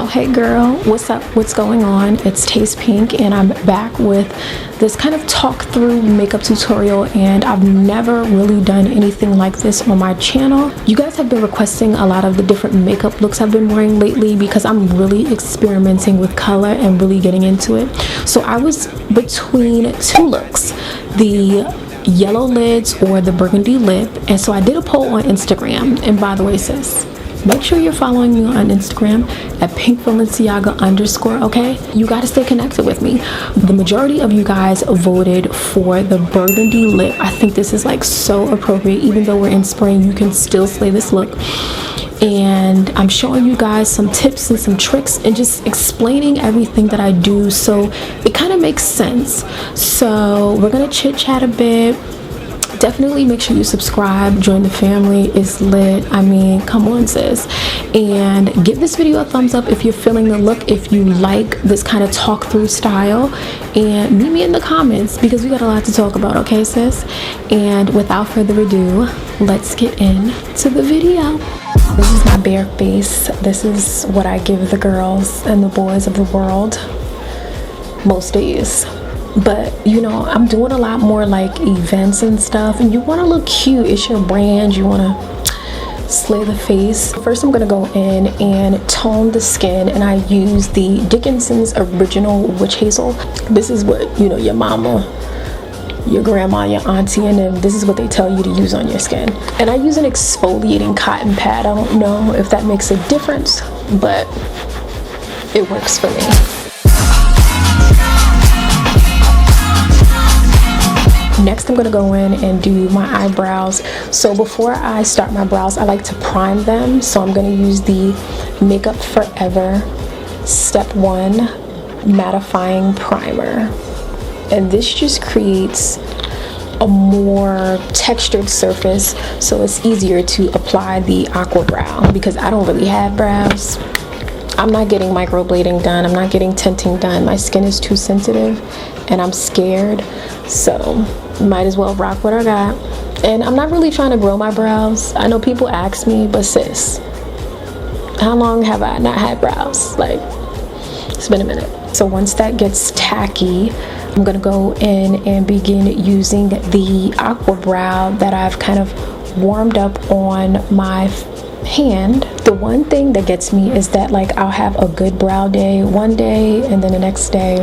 hey girl, what's up, what's going on? It's Tastepink, and I'm back with this kind of talk through makeup tutorial, and I've never really done anything like this on my channel. You guys have been requesting a lot of the different makeup looks I've been wearing lately because I'm really experimenting with color and really getting into it. So I was between two looks, the yellow lids or the burgundy lip, and so I did a poll on Instagram. And by the way, sis, make sure you're following me on Instagram at pinkvalenciaga_, okay? You got to stay connected with me. The majority of you guys voted for the burgundy lip. I think this is like so appropriate. Even though we're in spring, you can still slay this look. And I'm showing you guys some tips and some tricks and just explaining everything that I do so it kind of makes sense. So we're gonna chit chat a bit. Definitely make sure you subscribe, join the family. It's lit. I mean, come on, sis. And give this video a thumbs up if you're feeling the look, if you like this kind of talk through style, and meet me in the comments because we got a lot to talk about, okay, sis? And without further ado, let's get into the video. This is my bare face. This is what I give the girls and the boys of the world most days. But you know, I'm doing a lot more like events and stuff, and you want to look cute. It's your brand. You want to slay the face. First, I'm gonna go in and tone the skin, and I use the Dickinson's Original Witch Hazel. This is what, you know, your mama, your grandma, your auntie, and then this is what they tell you to use on your skin. And I use an exfoliating cotton pad. I don't know if that makes a difference, but it works for me. Next, I'm gonna go in and do my eyebrows. So before I start my brows, I like to prime them. So I'm gonna use the Makeup Forever Step 1 Mattifying Primer. And this just creates a more textured surface, so it's easier to apply the aqua brow because I don't really have brows. I'm not getting microblading done. I'm not getting tinting done. My skin is too sensitive and I'm scared. So might as well rock what I got. And I'm not really trying to grow my brows. I know people ask me, but sis, how long have I not had brows? Like, it's been a minute. So once that gets tacky, I'm gonna go in and begin using the aqua brow that I've kind of warmed up on my hand. The one thing that gets me is that like I'll have a good brow day one day and then the next day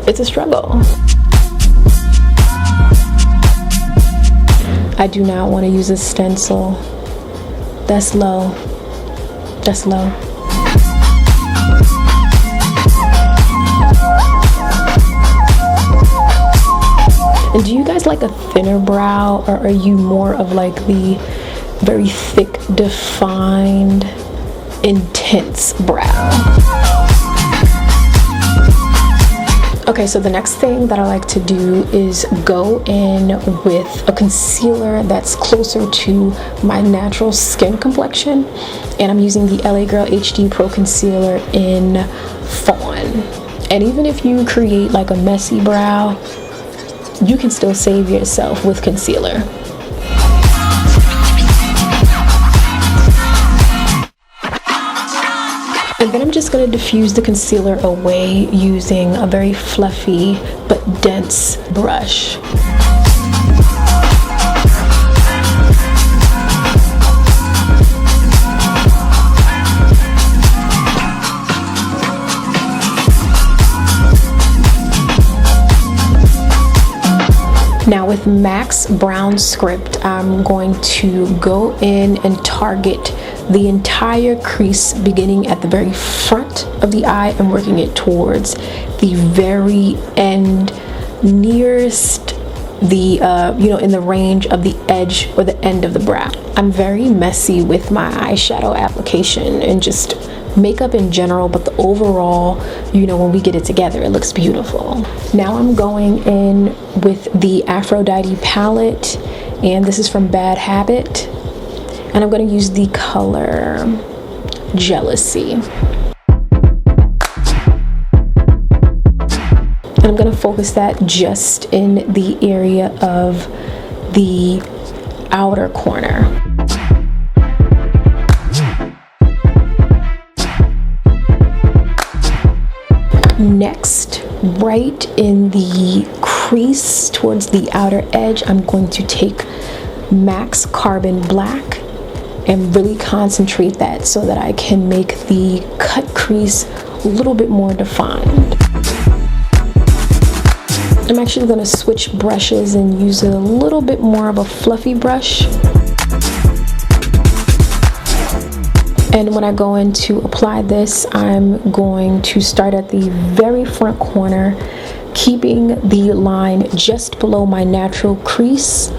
it's a struggle. I do not want to use a stencil. That's low. That's low. And do you guys like a thinner brow, or are you more of like the very thick, defined, intense brow? Okay, so the next thing that I like to do is go in with a concealer that's closer to my natural skin complexion, and I'm using the LA Girl HD Pro Concealer in Fawn. And even if you create like a messy brow, you can still save yourself with concealer. And then I'm just going to diffuse the concealer away using a very fluffy but dense brush. Now with MAC's Brown Script, I'm going to go in and target the entire crease, beginning at the very front of the eye and working it towards the very end, nearest the you know, in the range of the edge or the end of the brow. I'm very messy with my eyeshadow application and just makeup in general, but the overall, you know, when we get it together, it looks beautiful. Now I'm going in with the Aphrodite palette, and this is from Bad Habit, and I'm going to use the color Jealousy. And I'm going to focus that just in the area of the outer corner. Next, right in the crease towards the outer edge, I'm going to take MAC's Carbon Black and really concentrate that so that I can make the cut crease a little bit more defined. I'm actually going to switch brushes and use a little bit more of a fluffy brush. And when I go in to apply this, I'm going to start at the very front corner, keeping the line just below my natural crease.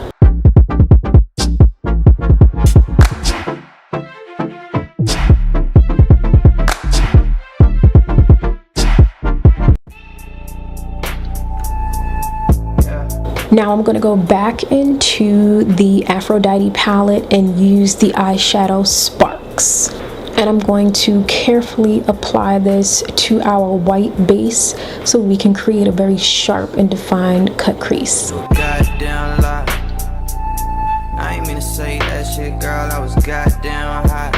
Now I'm going to go back into the Aphrodite palette and use the eyeshadow Sparks. And I'm going to carefully apply this to our white base so we can create a very sharp and defined cut crease. Goddamn lie. I ain't mean to say that shit, girl. I was goddamn hot.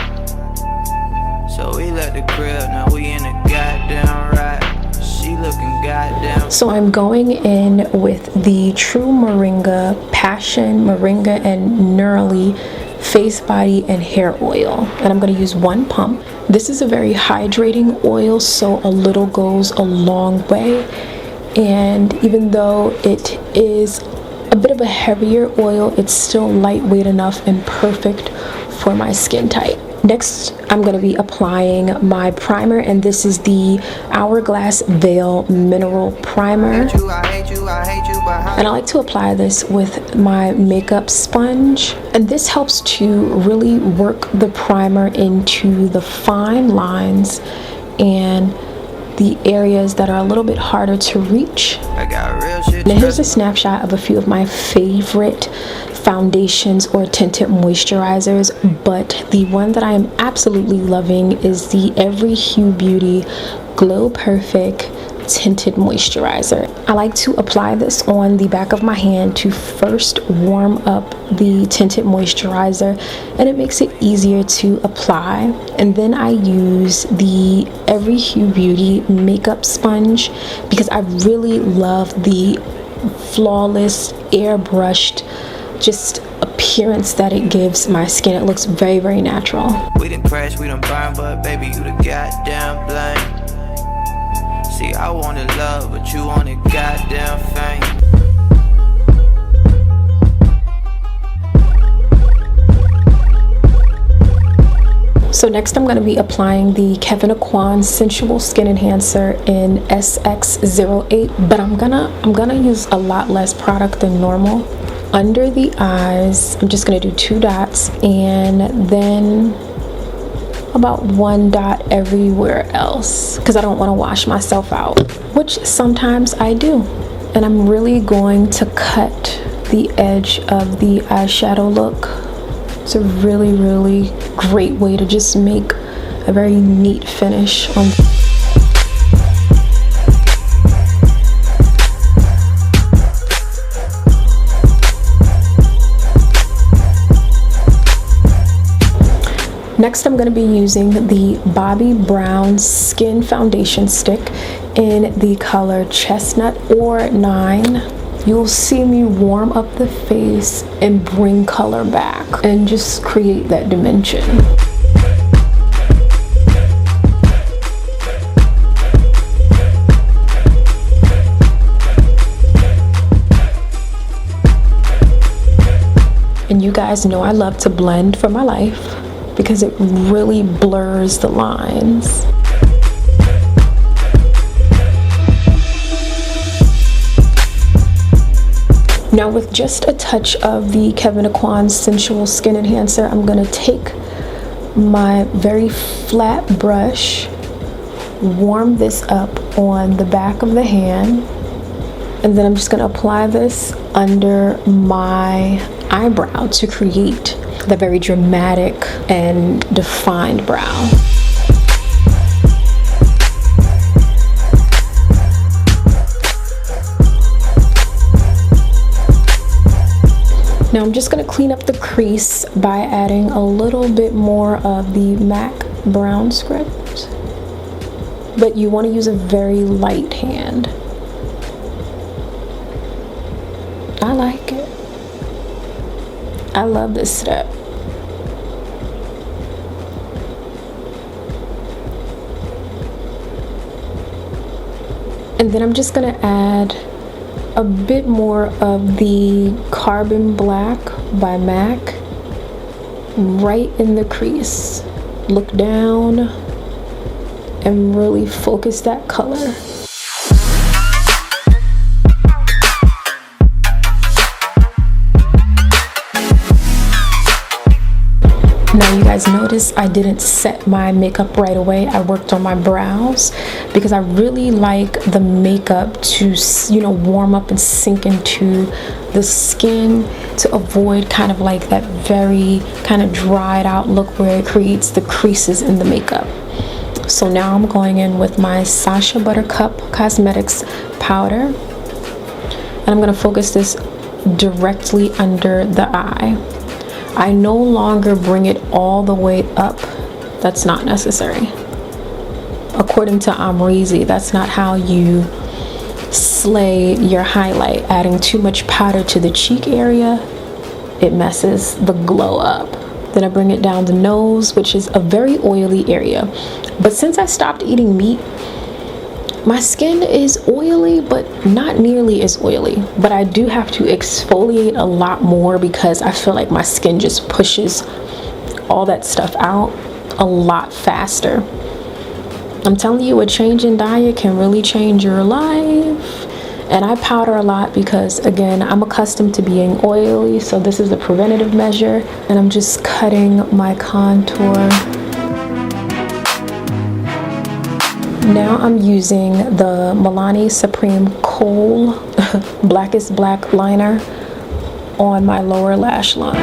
So we left the crib, now we in a goddamn ride. She looking goddamn. So I'm going in with the True Moringa Passion Moringa and Neroli face, body, and hair oil, and I'm going to use one pump. This is a very hydrating oil, so a little goes a long way, and even though it is a bit of a heavier oil, it's still lightweight enough and perfect for my skin type. Next, I'm going to be applying my primer, and this is the Hourglass Veil Mineral Primer. And I like to apply this with my makeup sponge, and this helps to really work the primer into the fine lines and the areas that are a little bit harder to reach. Now here's a snapshot of a few of my favorite foundations or tinted moisturizers, but the one that I am absolutely loving is the Every Hue Beauty Glow Perfect tinted moisturizer. I like to apply this on the back of my hand to first warm up the tinted moisturizer, and it makes it easier to apply. And then I use the Every Hue Beauty makeup sponge because I really love the flawless airbrushed just appearance that it gives my skin. It looks very, very natural. We didn't crash, we done burn, but baby, you the goddamn blame. See, I wanted love, but you wanted goddamn fame. So next I'm going to be applying the Kevyn Aucoin Sensual Skin Enhancer in SX08, but I'm gonna use a lot less product than normal. Under the eyes, I'm just going to do 2 dots, and then about 1 dot everywhere else because I don't want to wash myself out, which sometimes I do. And I'm really going to cut the edge of the eyeshadow look. It's a really, really great way to just make a very neat finish on. Next, I'm going to be using the Bobbi Brown Skin Foundation Stick in the color Chestnut or 9. You'll see me warm up the face and bring color back and just create that dimension. And you guys know I love to blend for my life because it really blurs the lines. Now with just a touch of the Kevyn Aucoin Sensual Skin Enhancer, I'm going to take my very flat brush, warm this up on the back of the hand, and then I'm just going to apply this under my eyebrow to create the very dramatic and defined brow. Now I'm just going to clean up the crease by adding a little bit more of the MAC brown script. but you want to use a very light hand. I like it. I love this step. And then I'm just gonna add a bit more of the Carbon Black by MAC right in the crease. Look down and really focus that color. Now you guys notice I didn't set my makeup right away. I worked on my brows because I really like the makeup to, you know, warm up and sink into the skin to avoid kind of like that very kind of dried out look where it creates the creases in the makeup. So now I'm going in with my Sacha Buttercup Cosmetics powder, and I'm going to focus this directly under the eye. I no longer bring it all the way up. That's not necessary. According to Amrezy, that's not how you slay your highlight. Adding too much powder to the cheek area, it messes the glow up. Then I bring it down the nose, which is a very oily area. But since I stopped eating meat, my skin is oily, but not nearly as oily. But I do have to exfoliate a lot more because I feel like my skin just pushes all that stuff out a lot faster. I'm telling you, a change in diet can really change your life. And I powder a lot because, again, I'm accustomed to being oily, so this is a preventative measure. And I'm just cutting my contour. Now I'm using the Milani Supreme Kohl Blackest Black liner on my lower lash line.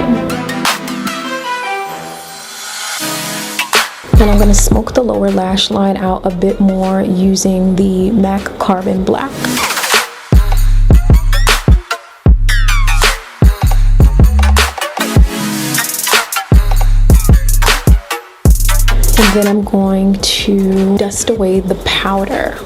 And I'm going to smoke the lower lash line out a bit more using the MAC Carbon Black. And then I'm going to dust away the powder.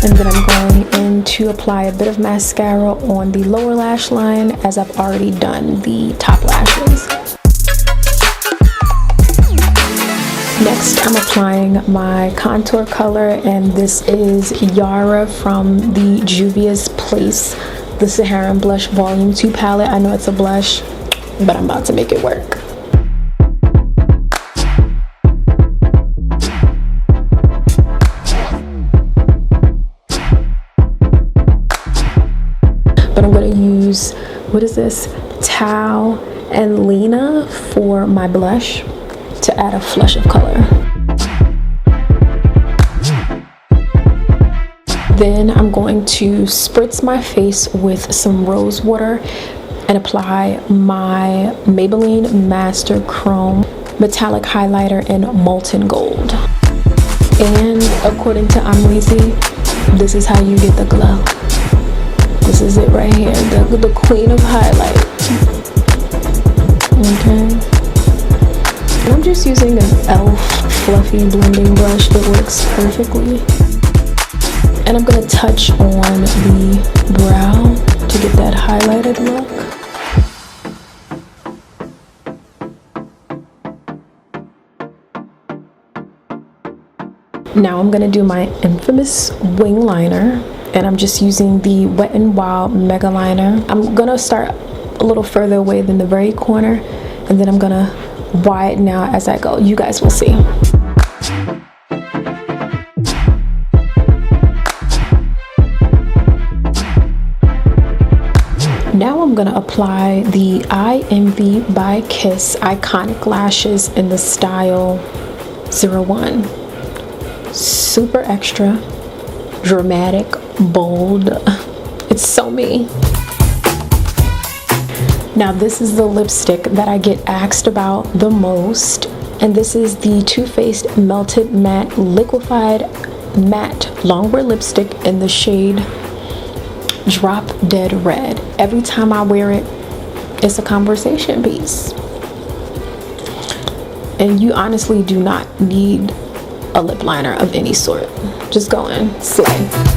And then I'm going in to apply a bit of mascara on the lower lash line, as I've already done the top lashes. Next, I'm applying my contour color, and this is Yara from the Juvia's Place, the Saharan Blush Volume 2 palette. I know it's a blush, but I'm about to make it work. But I'm going to use, what is this, Tao and Lena for my blush to add a flush of color. Then I'm going to spritz my face with some rose water and apply my Maybelline Master Chrome Metallic Highlighter in Molten Gold. And according to Amrezy, this is how you get the glow. This is it right here, the queen of highlight. Okay. And I'm just using an e.l.f. fluffy blending brush that works perfectly. And I'm going to touch on the brow to get that highlighted look. Now I'm going to do my infamous wing liner. And I'm just using the Wet n Wild Mega Liner. I'm going to start a little further away than the very corner. And then I'm going to widen out as I go. You guys will see. Now I'm going to apply the I Envy by Kiss Iconic Lashes in the style 01. Super extra, dramatic, bold. It's so me. Now this is the lipstick that I get asked about the most, and this is the Too Faced Melted Matte Liquefied Matte Longwear Lipstick in the shade Drop Dead Red. Every time I wear it, it's a conversation piece. and you honestly do not need a lip liner of any sort. Just go in, slay.